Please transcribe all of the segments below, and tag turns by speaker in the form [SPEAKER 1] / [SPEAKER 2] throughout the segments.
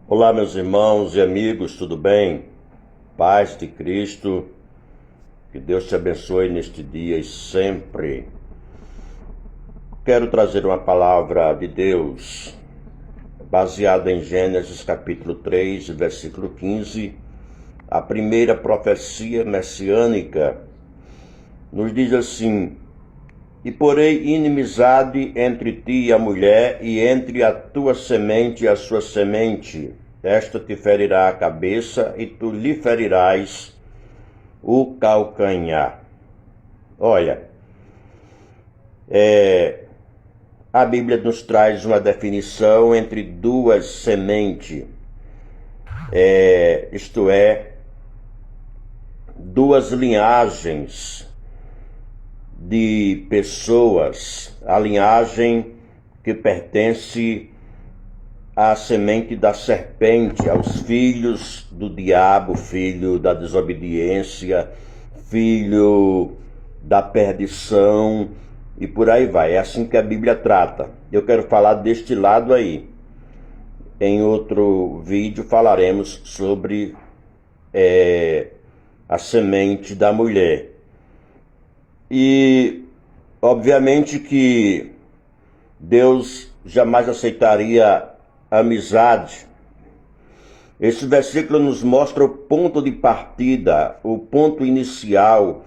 [SPEAKER 1] Olá, meus irmãos e amigos, tudo bem? Paz de Cristo, que Deus te abençoe neste dia e sempre. Quero trazer uma palavra de Deus, baseada em Gênesis capítulo 3, versículo 15. A primeira profecia messiânica nos diz assim: E porei inimizade entre ti e a mulher, e entre a tua semente e a sua semente. Esta te ferirá a cabeça, e tu lhe ferirás o calcanhar. Olha, a Bíblia nos traz uma definição entre duas sementes, isto é, duas linhagens de pessoas, a linhagem que pertence à semente da serpente, aos filhos do diabo, filho da desobediência, filho da perdição e por aí vai. É assim que a Bíblia trata. Eu quero falar deste lado aí. Em outro vídeo falaremos sobre a semente da mulher. E, obviamente, que Deus jamais aceitaria amizade. Esse versículo nos mostra o ponto de partida, o ponto inicial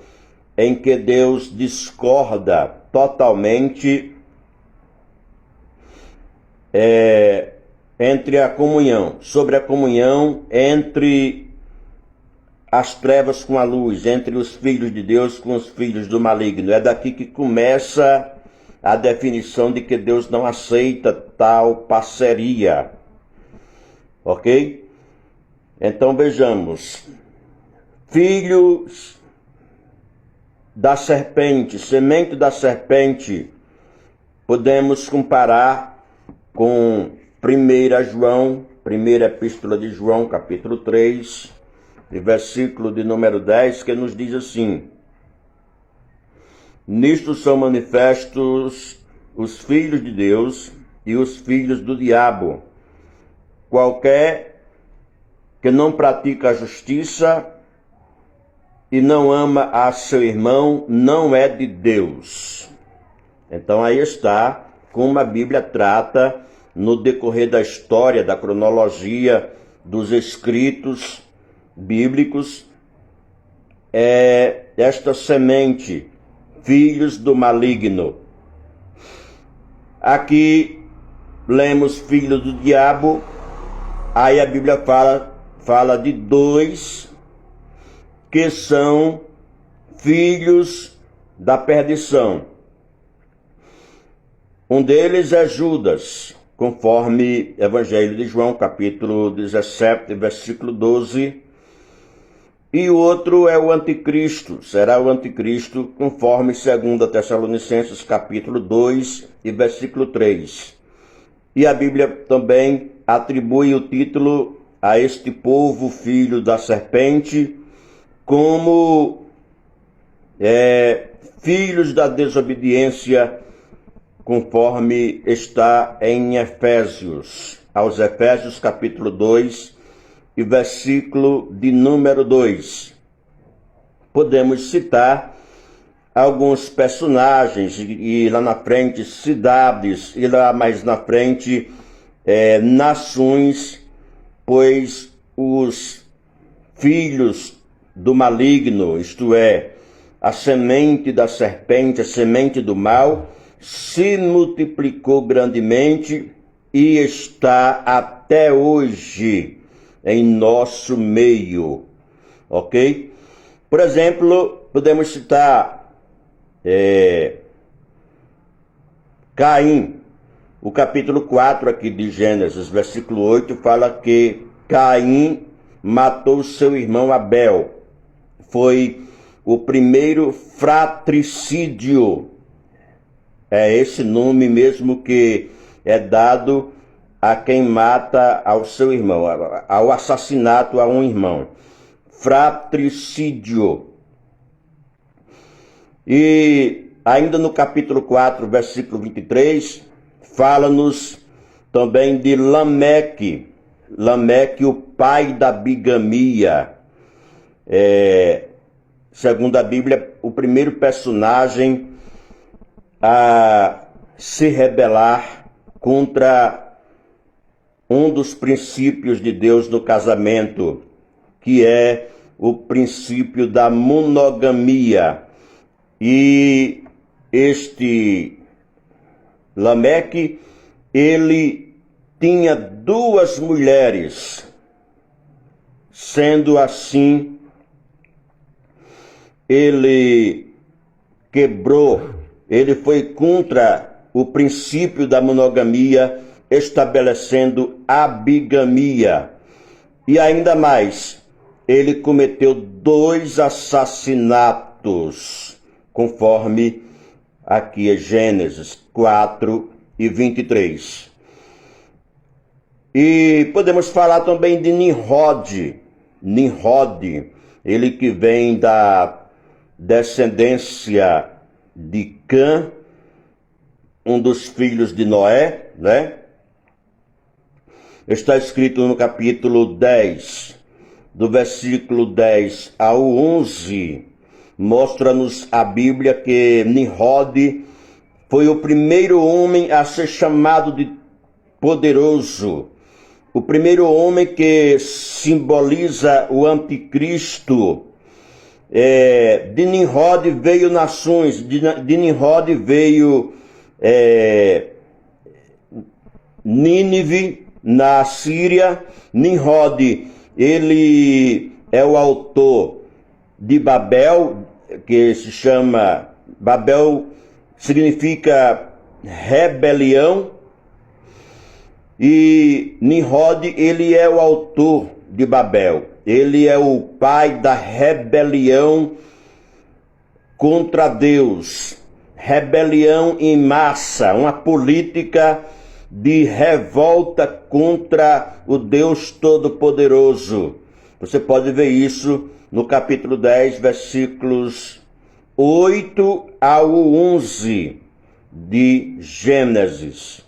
[SPEAKER 1] em que Deus discorda totalmente entre a comunhão, sobre a comunhão entre as trevas com a luz, entre os filhos de Deus com os filhos do maligno. É daqui que começa a definição de que Deus não aceita tal parceria. Ok? Então vejamos. Filhos da serpente, semente da serpente, podemos comparar com 1 João, primeira epístola de João, capítulo 3, versículo de número 10, que nos diz assim: Nisto são manifestos os filhos de Deus e os filhos do diabo. Qualquer que não pratica a justiça e não ama a seu irmão não é de Deus. Então aí está como a Bíblia trata no decorrer da história, da cronologia dos escritos bíblicos, esta semente, filhos do maligno. Aqui lemos filho do diabo, aí a Bíblia fala de dois que são filhos da perdição. Um deles é Judas, conforme Evangelho de João, capítulo 17, versículo 12. E o outro é o anticristo, será o anticristo, conforme 2 Tessalonicenses, capítulo 2 e versículo 3. E a Bíblia também atribui o título a este povo, filho da serpente, como filhos da desobediência, conforme está em Efésios, aos Efésios capítulo 2 e versículo de número 2. Podemos citar alguns personagens, e lá na frente cidades, e lá mais na frente nações, pois os filhos do maligno, isto é, a semente da serpente, a semente do mal, se multiplicou grandemente e está até hoje em nosso meio, ok? Por exemplo, podemos citar Caim, o capítulo 4 aqui de Gênesis, versículo 8, fala que Caim matou seu irmão Abel. Foi o primeiro fratricídio. É esse nome mesmo que é dado a quem mata ao seu irmão, ao assassinato a um irmão. Fratricídio. E ainda no capítulo 4, versículo 23, fala-nos também de Lameque. Lameque, o pai da bigamia. Segundo a Bíblia, o primeiro personagem a se rebelar contra um dos princípios de Deus no casamento, que é o princípio da monogamia. E este Lameque, ele tinha 2 mulheres. Sendo assim, ele foi contra o princípio da monogamia, estabelecendo a bigamia. E ainda mais, ele cometeu 2 assassinatos, conforme aqui é Gênesis 4:23. E podemos falar também de Nimrod, ele que vem da descendência de Cã, um dos filhos de Noé, né? Está escrito no capítulo 10, do versículo 10 ao 11, mostra-nos a Bíblia que Nimrod foi o primeiro homem a ser chamado de poderoso, o primeiro homem que simboliza o anticristo. De Nimrod veio nações, de Nimrod veio Nínive, na Síria. Nimrod, ele é o autor de Babel, que se chama, Babel significa rebelião, e Nimrod, ele é o autor de Babel. Ele é o pai da rebelião contra Deus, rebelião em massa, uma política de revolta contra o Deus Todo-Poderoso. Você pode ver isso no capítulo 10, versículos 8 ao 11 de Gênesis.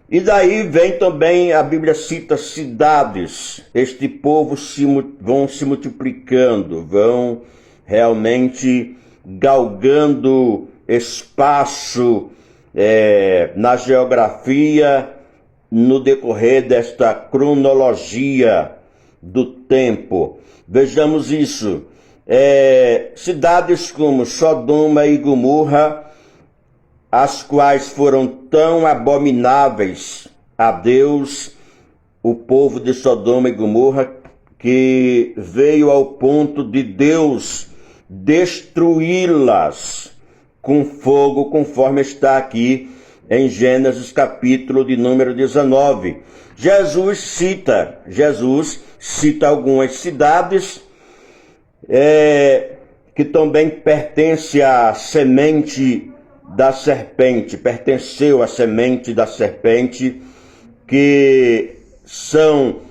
[SPEAKER 1] E daí vem também, a Bíblia cita cidades. Este povo vão se multiplicando, vão realmente galgando espaço na geografia no decorrer desta cronologia do tempo. Vejamos isso. Cidades como Sodoma e Gomorra, as quais foram tão abomináveis a Deus, o povo de Sodoma e Gomorra, que veio ao ponto de Deus destruí-las com fogo, conforme está aqui em Gênesis capítulo de número 19. Jesus cita algumas cidades que também pertencem à semente da serpente, pertenceu à semente da serpente, que são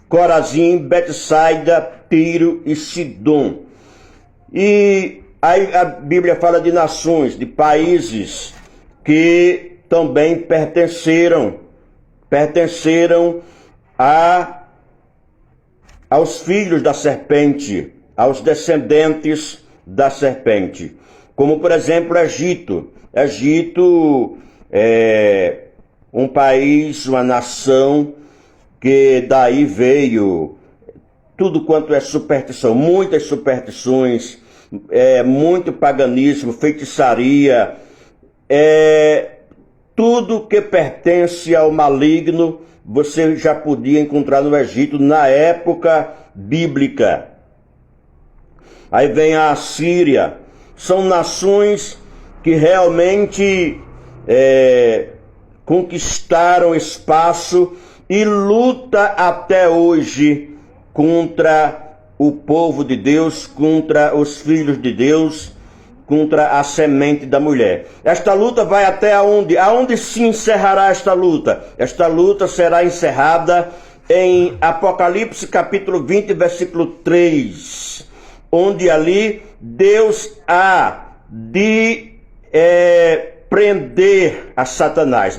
[SPEAKER 1] Corazim, Betsaida, Tiro e Sidom. E aí a Bíblia fala de nações, de países que também pertenceram aos filhos da serpente, aos descendentes da serpente. Como, por exemplo, Egito. Egito é um país, uma nação, que daí veio tudo quanto é superstição, muitas superstições, muito paganismo, feitiçaria, tudo que pertence ao maligno, você já podia encontrar no Egito na época bíblica. Aí vem a Síria. São nações que realmente conquistaram espaço e luta até hoje contra o povo de Deus, contra os filhos de Deus, contra a semente da mulher. Esta luta vai até aonde? Aonde se encerrará esta luta? Esta luta será encerrada em Apocalipse capítulo 20, versículo 3, onde ali Deus há de prender a Satanás.